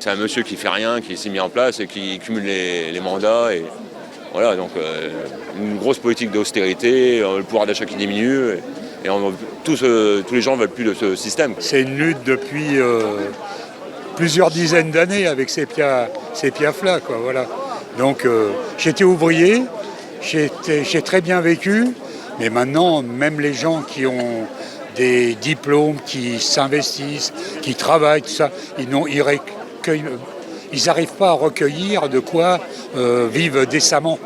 c'est un monsieur qui fait rien, qui s'est mis en place et qui cumule les mandats. Et voilà, donc une grosse politique d'austérité, le pouvoir d'achat qui diminue. Et tous les gens ne veulent plus de ce système. C'est une lutte depuis plusieurs dizaines d'années avec ces piafs-là, quoi, voilà. Donc j'étais ouvrier, j'ai très bien vécu, mais maintenant, même les gens qui ont des diplômes, qui s'investissent, qui travaillent, tout ça, ils n'arrivent pas à recueillir de quoi vivre décemment.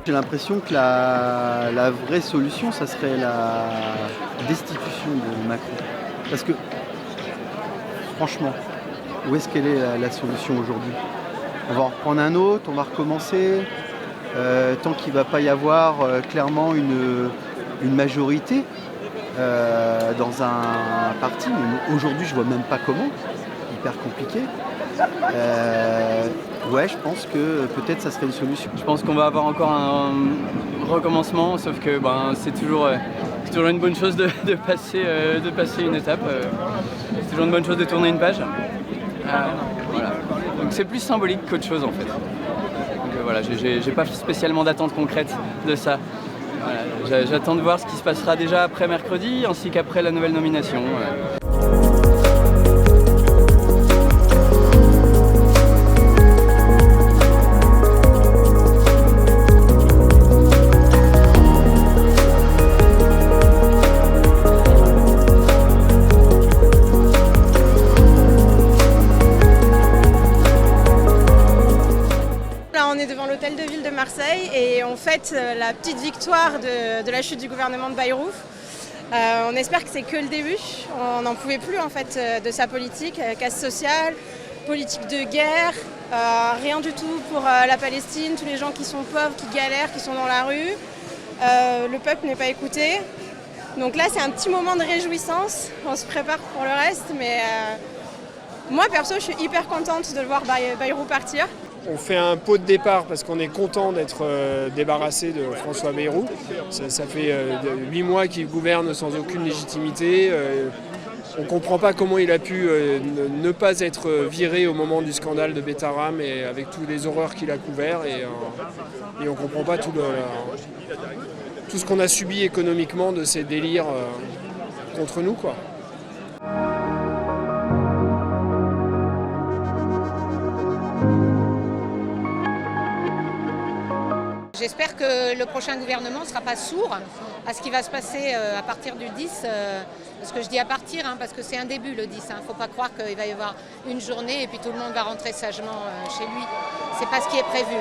J'ai l'impression que la vraie solution, ça serait la destitution de Macron. Parce que, franchement, où est-ce qu'elle est la solution aujourd'hui? On va en reprendre un autre, on va recommencer. Tant qu'il ne va pas y avoir clairement une majorité dans un parti, mais aujourd'hui je ne vois même pas comment, hyper compliqué. Ouais, je pense que peut-être ça serait une solution. Je pense qu'on va avoir encore un recommencement, sauf que c'est toujours une bonne chose de passer une étape. C'est toujours une bonne chose de tourner une page. Voilà. Donc c'est plus symbolique qu'autre chose en fait. Donc voilà, j'ai pas spécialement d'attente concrète de ça. Voilà, j'attends de voir ce qui se passera déjà après mercredi, ainsi qu'après la nouvelle nomination. On est devant l'hôtel de ville de Marseille et on fête la petite victoire de la chute du gouvernement de Bayrou. On espère que c'est que le début. On n'en pouvait plus en fait de sa politique, casse sociale, politique de guerre, rien du tout pour la Palestine, tous les gens qui sont pauvres, qui galèrent, qui sont dans la rue. Le peuple n'est pas écouté. Donc là c'est un petit moment de réjouissance, on se prépare pour le reste, mais moi perso je suis hyper contente de le voir Bayrou partir. On fait un pot de départ parce qu'on est content d'être débarrassé de François Bayrou. Ça fait 8 mois qu'il gouverne sans aucune légitimité. On ne comprend pas comment il a pu ne pas être viré au moment du scandale de Betaram et avec toutes les horreurs qu'il a couvertes. Et on ne comprend pas tout ce qu'on a subi économiquement de ces délires contre nous, quoi. J'espère que le prochain gouvernement ne sera pas sourd à ce qui va se passer à partir du 10, parce que je dis à partir, parce que c'est un début le 10. Il ne faut pas croire qu'il va y avoir une journée et puis tout le monde va rentrer sagement chez lui. Ce n'est pas ce qui est prévu.